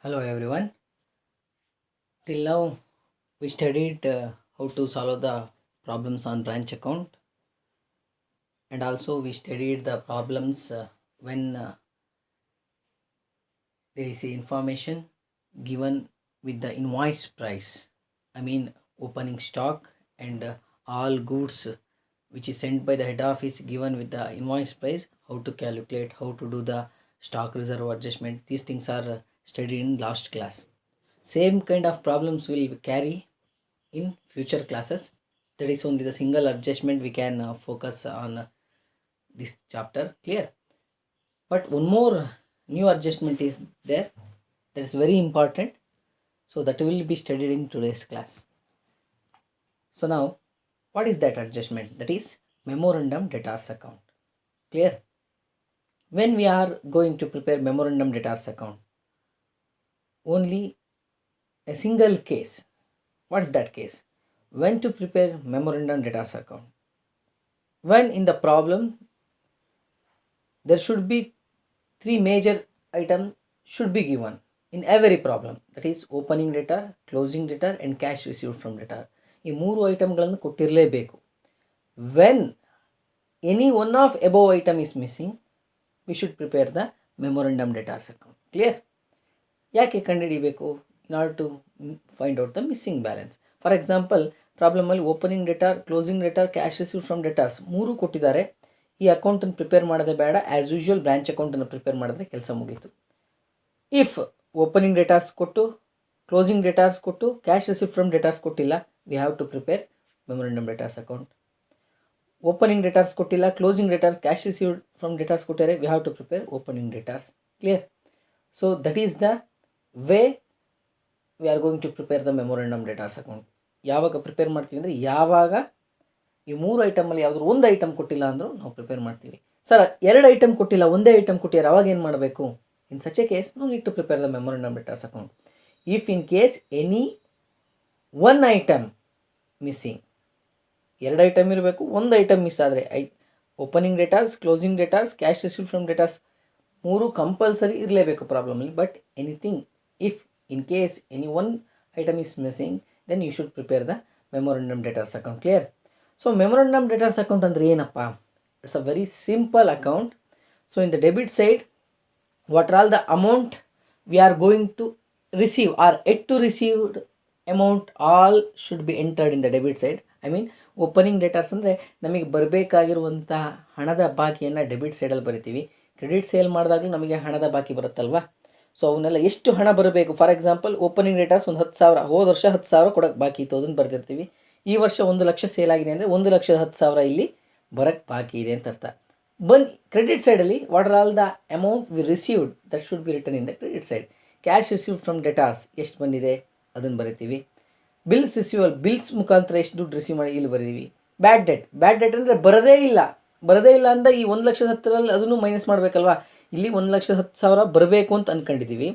Hello everyone. Till now we studied how to solve the problems on branch account, and also we studied the problems when there is information given with the invoice price. I mean opening stock and all goods which is sent by the head office given with the invoice price, how to calculate, how to do the stock reserve adjustment. These things are studied in last class. Same kind of problems will carry in future classes. That is only the single adjustment we can focus on this chapter. Clear? But one more new adjustment is there, that is very important, so that will be studied in today's class. So now, what is that adjustment? That is memorandum debtors account. Clear? When we are going to prepare memorandum debtors account, only a single case. What is that case? When to prepare memorandum debtors account? When in the problem there should be three major items should be given in every problem, that is opening debtor, closing debtor and cash received from debtor. ಈ ಮೂರು ಐಟಮ್ಗಳನ್ನು ಕೊಟ್ಟಿರಲೇಬೇಕು. When any one of above item is missing, we should prepare the memorandum debtors account. Clear? ಯಾಕೆ ಕಂಡುಹಿಡಿಬೇಕು? In order to find out the missing balance. For example ಪ್ರಾಬ್ಲಮಲ್ಲಿ opening debtor, closing debtor, cash receive from debtors ಮೂರು ಕೊಟ್ಟಿದ್ದಾರೆ. ಈ ಅಕೌಂಟನ್ನು prepare ಮಾಡೋದೇ ಬೇಡ, as usual branch ಅಕೌಂಟನ್ನು ಪ್ರಿಪೇರ್ ಮಾಡಿದ್ರೆ ಕೆಲಸ ಮುಗೀತು. ಇಫ್ ಓಪನಿಂಗ್ ಡೇಟಾರ್ಸ್ ಕೊಟ್ಟು, ಕ್ಲೋಸಿಂಗ್ ಡೇಟಾರ್ಸ್ ಕೊಟ್ಟು, ಕ್ಯಾಶ್ ರಿಸೀವ್ ಫ್ರಮ್ ಡೇಟಾರ್ಸ್ ಕೊಟ್ಟಿಲ್ಲ, we have to prepare memorandum debtors account. Opening debtors ಕೊಟ್ಟಿಲ್ಲ, closing debtors, cash receive from debtors ಕೊಟ್ಟಿದ್ದಾರೆ, we have to prepare opening debtors. Clear? So that is the way we are going to prepare the memorandum debtors account. ಯಾವಾಗ prepare ಮಾಡ್ತೀವಿ ಅಂದರೆ, ಯಾವಾಗ ಈ ಮೂರು ಐಟಮಲ್ಲಿ ಯಾವುದಾದ್ರು ಒಂದು ಐಟಮ್ ಕೊಟ್ಟಿಲ್ಲ ಅಂದರೂ ನಾವು ಪ್ರಿಪೇರ್ ಮಾಡ್ತೀವಿ. ಸರ್ ಎರಡು ಐಟಮ್ ಕೊಟ್ಟಿಲ್ಲ, ಒಂದೇ ಐಟಮ್ ಕೊಟ್ಟಿದ್ದಾರೆ, ಅವಾಗ ಏನು ಮಾಡಬೇಕು? In such a case no need to prepare the memorandum debtors account. If in case any one item missing, ಎರಡು ಐಟಮ್ ಇರಬೇಕು, ಒಂದು ಐಟಮ್ ಮಿಸ್ ಆದರೆ opening debtors, closing debtors, cash receive from debtors ಮೂರು compulsory ಇರಲೇಬೇಕು ಪ್ರಾಬ್ಲಮಲ್ಲಿ. But anything if in case any one item is missing, then you should prepare the memorandum debtors account. Clear? So memorandum debtors account ಅಂದರೆ ಏನಪ್ಪ? It's a very simple account. So in the debit side, what are all the amount we are going to receive or yet to received amount, all should be entered in the debit side. I mean opening ಡೇಟಾರ್ಸ್ ಅಂದರೆ ನಮಗೆ ಬರಬೇಕಾಗಿರುವಂಥ ಹಣದ ಬಾಕಿಯನ್ನು debit ಸೈಡಲ್ಲಿ ಬರಿತೀವಿ. Credit sale ಮಾಡಿದಾಗಲೂ ನಮಗೆ ಹಣದ ಬಾಕಿ ಬರುತ್ತಲ್ವ. So ಅವನ್ನೆಲ್ಲ ಎಷ್ಟು ಹಣ ಬರಬೇಕು. ಫಾರ್ ಎಕ್ಸಾಂಪಲ್ ಓಪನಿಂಗ್ ಡೇಟಾರ್ಸ್ ಒಂದು 10,000, ಹೋದ ವರ್ಷ 10,000 ಕೊಡೋಕ್ಕೆ ಬಾಕಿ ಇತ್ತು, ಅದನ್ನು ಬರೆದಿರ್ತೀವಿ. ಈ ವರ್ಷ 1,00,000 ಸೇಲ್ ಆಗಿದೆ ಅಂದರೆ 1,10,000 ಇಲ್ಲಿ ಬರೋಕ್ಕೆ ಬಾಕಿ ಇದೆ ಅಂತ ಅರ್ಥ. ಕ್ರೆಡಿಟ್ ಸೈಡಲ್ಲಿ what are all the amount we received, that should be written in the credit side. Cash received from debtors ಎಷ್ಟು ಬಂದಿದೆ ಅದನ್ನು ಬರಿತೀವಿ. ಬಿಲ್ಸ್ ರಿಸೀವಲ್, ಬಿಲ್ಸ್ ಮುಖಾಂತರ ಎಷ್ಟು ದುಡ್ಡು ರಿಸೀವ್ ಮಾಡಿ ಇಲ್ಲಿ ಬರೀತೀವಿ. ಬ್ಯಾಡ್ ಡೆಟ್ ಅಂದರೆ ಬರದೇ ಇಲ್ಲ ಅಂದರೆ ಈ 1,10,000 ಅದನ್ನು ಮೈನಸ್ ಮಾಡಬೇಕಲ್ವಾ. ಇಲ್ಲಿ 1,10,000 ಬರಬೇಕು ಅಂತ ಅಂದ್ಕೊಂಡಿದ್ದೀವಿ.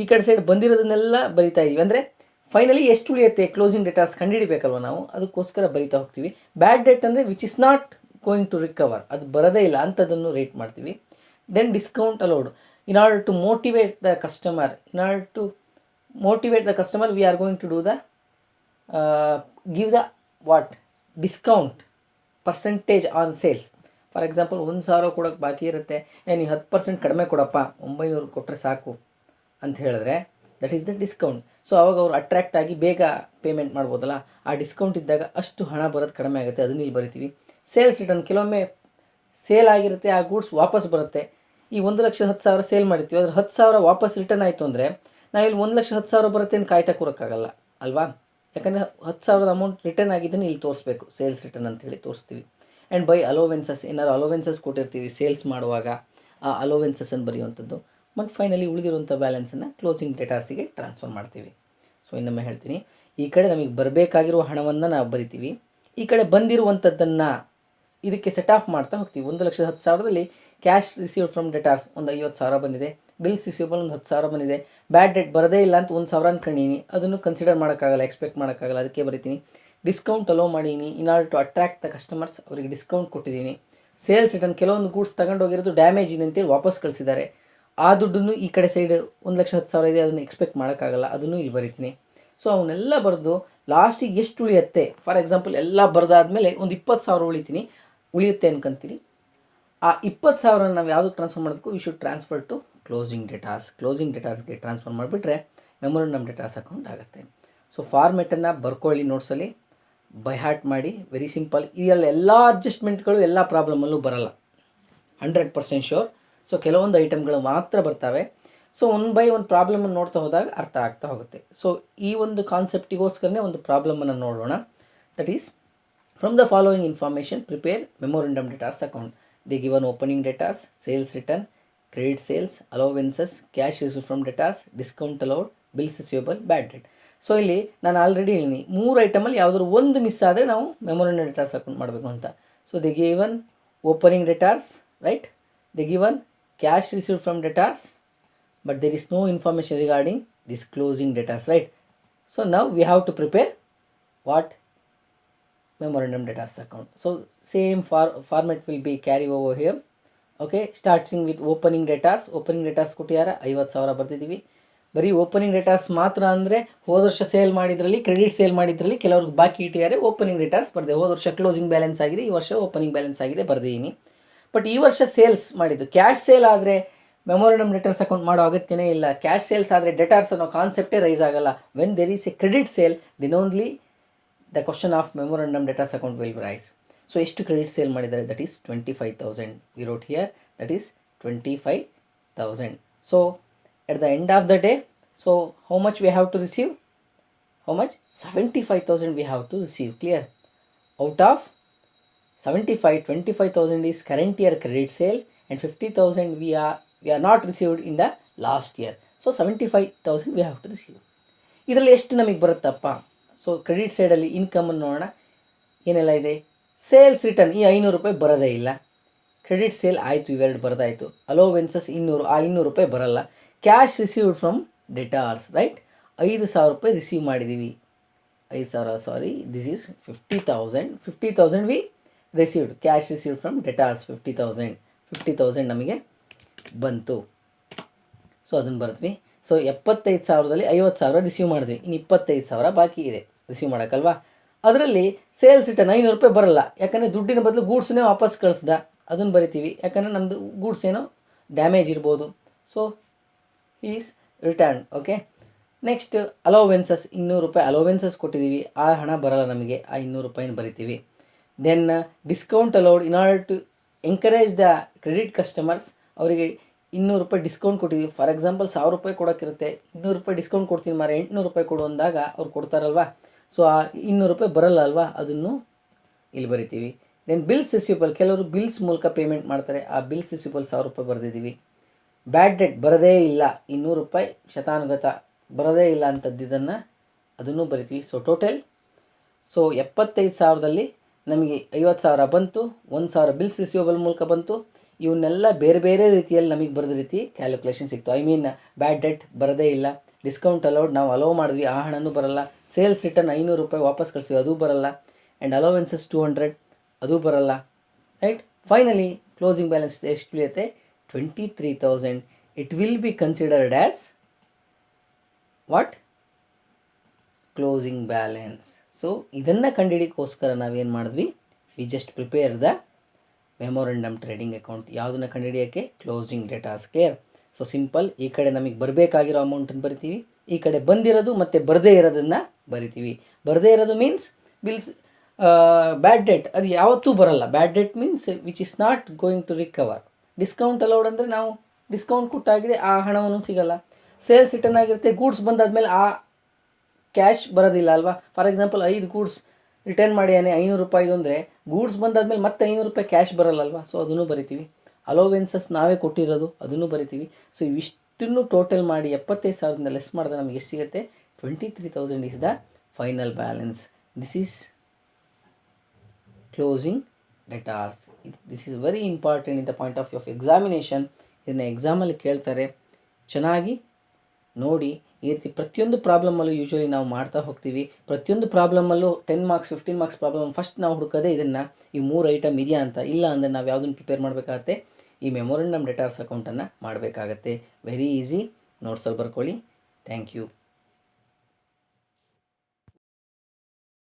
ಈ ಕಡೆ ಸೈಡ್ ಬಂದಿರೋದನ್ನೆಲ್ಲ ಬರಿತಾ ಇದ್ದೀವಿ. ಅಂದರೆ ಫೈನಲಿ ಎಷ್ಟು ಉಳಿಯುತ್ತೆ ಕ್ಲೋಸಿಂಗ್ ಡೇಟಾರ್ಸ್ ಕಂಡುಹಿಡಿಬೇಕಲ್ವ ನಾವು, ಅದಕ್ಕೋಸ್ಕರ ಬರಿತಾ ಹೋಗ್ತೀವಿ. ಬ್ಯಾಡ್ ಡೆಟ್ ಅಂದರೆ which is not going to recover, ಅದು ಬರೋದೇ ಇಲ್ಲ ಅಂಥದ್ದನ್ನು ರೇಟ್ ಮಾಡ್ತೀವಿ. Then discount allowed, in order to motivate the customer we are going to do the give the what discount percentage on sales. For example 1,000 ಕೊಡೋಕ್ಕೆ ಬಾಕಿ ಇರುತ್ತೆ, ನೀವು 10% ಕಡಿಮೆ ಕೊಡಪ್ಪ, 900 ಕೊಟ್ಟರೆ ಸಾಕು ಅಂತ ಹೇಳಿದ್ರೆ that is the discount. So ಅವಾಗ ಅವರು ಅಟ್ರ್ಯಾಕ್ಟ್ ಆಗಿ ಬೇಗ ಪೇಮೆಂಟ್ ಮಾಡ್ಬೋದಲ್ಲ. ಆ ಡಿಸ್ಕೌಂಟ್ ಇದ್ದಾಗ ಅಷ್ಟು ಹಣ ಬರೋದು ಕಡಿಮೆ ಆಗುತ್ತೆ, ಅದನ್ನ ಇಲ್ಲಿ ಬರಿತೀವಿ. ಸೇಲ್ಸ್ ರಿಟರ್ನ್, ಕೆಲವೊಮ್ಮೆ ಸೇಲ್ ಆಗಿರುತ್ತೆ, ಆ ಗೂಡ್ಸ್ ವಾಪಸ್ ಬರುತ್ತೆ. ಈ 1,10,000 ಸೇಲ್ ಮಾಡಿರ್ತೀವಿ, ಅದ್ರ 10,000 ವಾಪಸ್ ರಿಟರ್ನ್ ಆಯಿತು ಅಂದರೆ ನಾವಿಲ್ಲಿ 1,10,000 ಬರುತ್ತೆ ಅಂತ ಕಾಯ್ತಾ ಕೂರೋಕ್ಕಾಗಲ್ಲ ಅಲ್ವಾ. ಯಾಕಂದರೆ 10,000 ಅಮೌಂಟ್ ರಿಟರ್ನ್ ಆಗಿದ್ದನ್ನು ಇಲ್ಲಿ ತೋರಿಸ್ಬೇಕು, ಸೇಲ್ಸ್ ರಿಟರ್ನ್ ಅಂತೇಳಿ ತೋರಿಸ್ತೀವಿ. ಆ್ಯಂಡ್ ಬೈ ಅಲೋವೆನ್ಸಸ್, ಏನಾದ್ರು ಅಲೋವೆನ್ಸಸ್ ಕೊಟ್ಟಿರ್ತೀವಿ ಸೇಲ್ಸ್ ಮಾಡುವಾಗ, ಆ ಅಲೋವೆನ್ಸಸ್ಸನ್ನು ಬರೆಯುವಂಥದ್ದು. ಮತ್ತು ಫೈನಲಿ ಉಳಿದಿರುವಂಥ ಬ್ಯಾಲೆನ್ಸನ್ನು ಕ್ಲೋಸಿಂಗ್ ಡೇಟಾರ್ಸಿಗೆ ಟ್ರಾನ್ಸ್ಫರ್ ಮಾಡ್ತೀವಿ. ಸೊ ಇನ್ನೊಮ್ಮೆ ಹೇಳ್ತೀನಿ, ಈ ಕಡೆ ನಮಗೆ ಬರಬೇಕಾಗಿರುವ ಹಣವನ್ನು ನಾವು ಬರಿತೀವಿ, ಈ ಕಡೆ ಬಂದಿರುವಂಥದ್ದನ್ನು ಇದಕ್ಕೆ ಸೆಟ್ ಆಫ್ ಮಾಡ್ತಾ ಹೋಗ್ತೀವಿ. 1,10,000ದಲ್ಲಿ ಕ್ಯಾಶ್ ರಿಸೀವ್ಡ್ ಫ್ರಮ್ ಡೆಟಾರ್ಸ್ ಒಂದು 50,000 ಬಂದಿದೆ, ಬಿಲ್ಸ್ ರಿಸೀವಬಲ್ ಒಂದು 10,000 ಬಂದಿದೆ. ಬ್ಯಾಡ್ ಡೆಟ್ ಬರೋದೇ ಇಲ್ಲ ಅಂತ 1,000 ಅಂದ್ಕೊಂಡೀನಿ, ಅದನ್ನು ಕನ್ಸಿಡರ್ ಮಾಡೋಕ್ಕಾಗಲ್ಲ, ಎಕ್ಸ್ಪೆಕ್ಟ್ ಮಾಡೋಕ್ಕಾಗಲ್ಲ, ಅದಕ್ಕೆ ಬರಿತೀನಿ. ಡಿಸ್ಕೌಂಟ್ ಅಲೋ ಮಾಡೀನಿ, in order to attract the customers, ಅವರಿಗೆ ಡಿಸ್ಕೌಂಟ್ ಕೊಟ್ಟಿದ್ದೀನಿ. ಸೇಲ್ಸ್ ರಿಟರ್ನ್, ಕೆಲವೊಂದು ಗೂಡ್ಸ್ ತಗೊಂಡೋಗಿರೋದು ಡ್ಯಾಮೇಜ್ ಇದೆ ಅಂತೇಳಿ ವಾಪಸ್ ಕಳಿಸಿದ್ದಾರೆ, ಆ ದುಡ್ಡನ್ನು ಈ ಕಡೆ ಸೈಡ್ 1,10,000 ಇದೆ, ಅದನ್ನು ಎಕ್ಸ್ಪೆಕ್ಟ್ ಮಾಡೋಕ್ಕಾಗಲ್ಲ, ಅದನ್ನು ಇಲ್ಲಿ ಬರಿತೀನಿ. ಸೊ ಅವನ್ನೆಲ್ಲ ಬರೆದು ಲಾಸ್ಟಿಗೆ ಎಷ್ಟು ಉಳಿಯುತ್ತೆ, ಫಾರ್ ಎಕ್ಸಾಂಪಲ್ ಎಲ್ಲ ಬರೆದಾದ್ಮೇಲೆ ಒಂದು 20,000 ಉಳಿಯುತ್ತೆ ಅನ್ಕೊಂತೀನಿ. ಆ 20,000 ನಾವು ಯಾವುದಕ್ಕೆ ಟ್ರಾನ್ಸ್ಫರ್ ಮಾಡಬೇಕು, we should transfer to closing ಡೇಟಾಸ್ಗೆ ಟ್ರಾನ್ಸ್ಫರ್ ಮಾಡಿಬಿಟ್ರೆ ಮೆಮೊರಂಡಮ್ ಡೇಟಾಸ್ ಅಕೌಂಟ್ ಆಗುತ್ತೆ. ಸೊ ಫಾರ್ಮೆಟನ್ನು ಬರ್ಕೊಳ್ಳಿ, ನೋಟ್ಸಲ್ಲಿ ಬೈ ಹಾರ್ಟ್ ಮಾಡಿ, ವೆರಿ ಸಿಂಪಲ್. ಇದರಲ್ಲಿ ಎಲ್ಲ ಅಡ್ಜಸ್ಟ್ಮೆಂಟ್ಗಳು ಎಲ್ಲ ಪ್ರಾಬ್ಲಮಲ್ಲೂ ಬರಲ್ಲ, 100% ಶೋರ್. ಸೊ ಕೆಲವೊಂದು ಐಟಮ್ಗಳು ಮಾತ್ರ ಬರ್ತವೆ. ಸೊ ಒನ್ ಬೈ ಒಂದು ಪ್ರಾಬ್ಲಮನ್ನು ನೋಡ್ತಾ ಹೋದಾಗ ಅರ್ಥ ಆಗ್ತಾ ಹೋಗುತ್ತೆ. ಸೊ ಈ ಒಂದು ಕಾನ್ಸೆಪ್ಟಿಗೋಸ್ಕರನೇ ಒಂದು ಪ್ರಾಬ್ಲಮನ್ನು ನೋಡೋಣ. That is, from the following information prepare memorandum debtors account. They given opening datas, sales return, credit sales, allowances, cash receive from datas, discount allowed, bills receivable, bad debt. So ಇಲ್ಲಿ ನಾನು already ಹೇಳಿನಿ 3 ಐಟಮಲ್ಲಿ ಯಾವುದಾದ್ರು ಒಂದು miss ಆದರೆ ನಾವು memorandum debtors account ಮಾಡಬೇಕು ಅಂತ. So they given opening datas, right? They given cash received from datas, but there is no information regarding this closing debtors, right? So now we have to prepare what? Memorandum debtors account. So same format will be carry over here. Okay, starting with opening debtors ಕೊಟ್ಟಿದ್ದಾರೆ 50,000 ಬರ್ತಿದ್ದೀವಿ. ಬರೀ opening datas ಮಾತ್ರ ಅಂದರೆ ಹೋದ ವರ್ಷ sale ಮಾಡಿದ್ರಲ್ಲಿ, credit sale ಮಾಡಿದ್ರಲ್ಲಿ ಕೆಲವ್ರಿಗೆ ಬಾಕಿ ಇಟ್ಟಿದ್ದಾರೆ, ಓಪನಿಂಗ್ ಡೇಟಾಸ್ ಬರ್ದೆ. ಹೋದ ವರ್ಷ ಕ್ಲೋಸಿಂಗ್ ಬ್ಯಾಲೆನ್ಸ್ ಆಗಿದೆ, ಈ ವರ್ಷ ಓಪನಿಂಗ್ ಬ್ಯಾಲೆನ್ಸ್ ಆಗಿದೆ ಬರ್ದಿದ್ದೀನಿ. ಬಟ್ ಈ ವರ್ಷ ಸೇಲ್ಸ್ ಮಾಡಿದ್ದು ಕ್ಯಾಶ್ ಸೇಲ್ ಆದರೆ ಮೆಮೊರಂಡಮ್ ಡೇಟಾಸ್ ಅಕೌಂಟ್ ಮಾಡೋ ಅಗತ್ಯನೇ ಇಲ್ಲ. ಕ್ಯಾಶ್ ಸೇಲ್ಸ್ ಆದರೆ ಡೇಟಾಸ್ ಅನ್ನೋ ಕಾನ್ಸೆಪ್ಟೇ ರೈಸ್ ಆಗಲ್ಲ. When there is a credit sale, then only the question of memorandum debtors account will rise. So ಎಷ್ಟು ಕ್ರೆಡಿಟ್ ಸೇಲ್ ಮಾಡಿದ್ದಾರೆ? That is 25,000. We wrote here that is 25,000. So at the end of the day, so how much we have to receive? How much? 75,000 we have to receive. Clear? Out of 75, 25,000 is current year credit sale and 50,000 we are not received in the last year. So 75,000 we have to receive. ಇದರಲ್ಲಿ ಎಷ್ಟು ನಮಗೆ ಬರುತ್ತಪ್ಪ? So credit ಸೈಡಲ್ಲಿ ಇನ್ಕಮನ್ನು ನೋಡೋಣ. ಏನೆಲ್ಲ ಇದೆ? Sales return ಈ 500 ರೂಪಾಯಿ ಬರೋದೇ ಇಲ್ಲ. ಕ್ರೆಡಿಟ್ ಸೇಲ್ ಆಯಿತು, ಇವೆರಡು ಬರೋದಾಯಿತು. ಅಲೋವೆನ್ಸಸ್ 200, ಆ 200 ರೂಪಾಯಿ ಬರಲ್ಲ. Cash received from debtors, right? 5,000 ರೂಪಾಯಿ ರಿಸೀವ್ ಮಾಡಿದ್ದೀವಿ. 5,000, sorry, this is 50,000. 50,000 we received, cash received from debtors 50,000 ನಮಗೆ ಬಂತು. ಸೊ ಅದನ್ನು ಬರ್ತೀವಿ. ಸೊ 75,000ದಲ್ಲಿ 50,000 ರಿಸೀವ್ ಮಾಡಿದ್ವಿ, ಇನ್ನು 25,000 ಬಾಕಿ ಇದೆ ರಿಸೀವ್ ಮಾಡೋಕ್ಕಲ್ವಾ. ಅದರಲ್ಲಿ ಸೇಲ್ಸ್ ರಿಟರ್ನ್ 500 ರೂಪಾಯಿ ಬರಲ್ಲ, ಯಾಕಂದರೆ ದುಡ್ಡಿನ ಬದಲು ಗೂಡ್ಸನ್ನೇ ವಾಪಸ್ ಕಳಿಸ್ದ, ಅದನ್ನು ಬರಿತೀವಿ. ಯಾಕಂದರೆ ನಮ್ಮದು ಗೂಡ್ಸ್ ಏನೋ ಡ್ಯಾಮೇಜ್ ಇರ್ಬೋದು. So is return. Okay, next allowances 200 ರೂಪಾಯಿ ಅಲೋವೆನ್ಸಸ್ ಕೊಟ್ಟಿದ್ದೀವಿ, ಆ ಹಣ ಬರಲ್ಲ ನಮಗೆ, ಆ 200 ರೂಪಾಯಿನ ಬರಿತೀವಿ. Then discount allowed, in order to encourage the credit customers, ಅವರಿಗೆ 200 ರೂಪಾಯಿ ಡಿಸ್ಕೌಂಟ್ ಕೊಟ್ಟಿದ್ದೀವಿ. ಫಾರ್ ಎಕ್ಸಾಂಪಲ್ 1,000 ರೂಪಾಯಿ ಕೊಡೋಕ್ಕಿರುತ್ತೆ, 200 ರೂಪಾಯಿ ಡಿಸ್ಕೌಂಟ್ ಕೊಡ್ತೀನಿ ಮಾರೆ 800 ರೂಪಾಯಿ ಕೊಡು ಅಂದಾಗ ಅವ್ರು ಕೊಡ್ತಾರಲ್ವ. ಸೊ ಆ 200 ರೂಪಾಯಿ ಬರಲ್ಲ ಅಲ್ವಾ, ಅದನ್ನು ಇಲ್ಲಿ ಬರಿತೀವಿ. ದೆನ್ ಬಿಲ್ಸ್ ರಿಸೀವಬಲ್, ಕೆಲವರು ಬಿಲ್ಸ್ ಮೂಲಕ ಪೇಮೆಂಟ್ ಮಾಡ್ತಾರೆ, ಆ ಬಿಲ್ಸ್ ರಿಸೀವಬಲ್ 1,000 ರೂಪಾಯಿ ಬರೆದಿದ್ದೀವಿ. ಬ್ಯಾಡ್ ಡೆಟ್ ಬರೋದೇ ಇಲ್ಲ, 200 ರೂಪಾಯಿ ಶತಾನುಗತ ಬರೋದೇ ಇಲ್ಲ ಅಂಥದ್ದಿದ್ದನ್ನು ಅದನ್ನು ಬರಿತೀವಿ. ಸೊ ಟೋಟಲ್, ಸೊ 75,000ದಲ್ಲಿ ನಮಗೆ 50,000 ಬಂತು, 1,000 ಬಿಲ್ಸ್ ರಿಸೀವಬಲ್ ಮೂಲಕ ಬಂತು. ಇವನ್ನೆಲ್ಲ ಬೇರೆ ಬೇರೆ ರೀತಿಯಲ್ಲಿ ನಮಗೆ ಬರೆದ ರೀತಿ ಕ್ಯಾಲ್ಕುಲೇಷನ್ ಸಿಕ್ತು. ಐ ಮೀನ್ ಬ್ಯಾಡ್ ಡೆಟ್ ಬರೋದೇ ಇಲ್ಲ, ಡಿಸ್ಕೌಂಟ್ ಅಲೌಡ್ ನಾವು ಅಲೋ ಮಾಡಿದ್ವಿ, ಆ ಹಣನೂ ಬರಲ್ಲ. ಸೇಲ್ಸ್ ರಿಟರ್ನ್ 500 ರೂಪಾಯಿ ವಾಪಸ್ ಕಳಿಸ್ತೀವಿ, ಅದು ಬರಲ್ಲ. ಆ್ಯಂಡ್ ಅಲೋವೆನ್ಸಸ್ 200, ಅದು ಬರಲ್ಲ, ರೈಟ್? ಫೈನಲಿ ಕ್ಲೋಸಿಂಗ್ ಬ್ಯಾಲೆನ್ಸ್ ಎಷ್ಟು ಉಳಿಯುತ್ತೆ? 23,000. It will be considered as what? Closing balance. So ಇದನ್ನು ಕಂಡುಹಿಡಿಯೋಕ್ಕೋಸ್ಕರ ನಾವೇನು ಮಾಡಿದ್ವಿ? We just prepare the memorandum trading account. ಯಾವುದನ್ನು ಕಂಡುಹಿಡಿಯೋಕ್ಕೆ? Closing debtors. Clear? So simple, ಈ ಕಡೆ ನಮಗೆ ಬರಬೇಕಾಗಿರೋ ಅಮೌಂಟನ್ನು ಬರಿತೀವಿ, ಈ ಕಡೆ ಬಂದಿರೋದು ಮತ್ತು ಬರದೇ ಇರೋದನ್ನು ಬರಿತೀವಿ. ಬರದೇ ಇರೋದು ಮೀನ್ಸ್ ಬಿಲ್ಸ್, ಬ್ಯಾಡ್ ಡೆಟ್ ಅದು ಯಾವತ್ತೂ ಬರಲ್ಲ. Bad debt means which is not going to recover. Discount allowed ಅಂದರೆ ನಾವು ಡಿಸ್ಕೌಂಟ್ ಕೊಟ್ಟಾಗಿದೆ, ಆ ಹಣವನ್ನು ಸಿಗಲ್ಲ. ಸೇಲ್ಸ್ ರಿಟರ್ನ್ ಆಗಿರುತ್ತೆ, ಗೂಡ್ಸ್ ಬಂದಾದಮೇಲೆ ಆ ಕ್ಯಾಶ್ ಬರೋದಿಲ್ಲ ಅಲ್ವಾ. ಫಾರ್ ಎಕ್ಸಾಂಪಲ್ 5 ಗೂಡ್ಸ್ ರಿಟರ್ನ್ ಮಾಡಿಯಾನೆ 500 ರೂಪಾಯಿದು ಅಂದರೆ ಗೂಡ್ಸ್ ಬಂದಾದಮೇಲೆ ಮತ್ತೆ 500 ರೂಪಾಯಿ ಕ್ಯಾಶ್ ಬರಲ್ಲಲ್ವಾ. ಸೊ ಅದನ್ನು ಬರಿತೀವಿ. ಅಲೋವೆನ್ಸಸ್ ನಾವೇ ಕೊಟ್ಟಿರೋದು, ಅದನ್ನು ಬರಿತೀವಿ. ಸೊ ಇವಿಷ್ಟನ್ನು ಟೋಟಲ್ ಮಾಡಿ 75,000 ಲೆಸ್ ಮಾಡಿದ್ರೆ ನಮಗೆ ಎಷ್ಟು ಸಿಗುತ್ತೆ? 23,000 is the final balance. This is closing debtors. This is very important in the point of view of examination. ಇದನ್ನು ಎಕ್ಸಾಮಲ್ಲಿ ಕೇಳ್ತಾರೆ, ಚೆನ್ನಾಗಿ ನೋಡಿ. ಈ ರೀತಿ ಪ್ರತಿಯೊಂದು ಪ್ರಾಬ್ಲಮಲ್ಲೂ ಯೂಶ್ವಲಿ ನಾವು ಮಾಡ್ತಾ ಹೋಗ್ತೀವಿ. ಪ್ರತಿಯೊಂದು ಪ್ರಾಬ್ಲಮಲ್ಲೂ 10 ಮಾರ್ಕ್ಸ್ 15 ಮಾರ್ಕ್ಸ್ ಪ್ರಾಬ್ಲಮ್ ಫಸ್ಟ್ ನಾವು ಹುಡುಕೋದೇ ಇದನ್ನು, ಈ 3 ಐಟಮ್ ಇದೆಯಾ ಅಂತ. ಇಲ್ಲ ಅಂದರೆ ನಾವು ಯಾವುದನ್ನು ಪ್ರಿಪೇರ್ ಮಾಡಬೇಕಾಗತ್ತೆ? ಈ ಮೆಮೊರಂಡಮ್ ಡೆಟಾರ್ಸ್ ಅಕೌಂಟನ್ನು ಮಾಡಬೇಕಾಗತ್ತೆ. ವೆರಿ ಈಸಿ, ನೋಟ್ಸಲ್ಲಿ ಬರ್ಕೊಳ್ಳಿ. Thank you.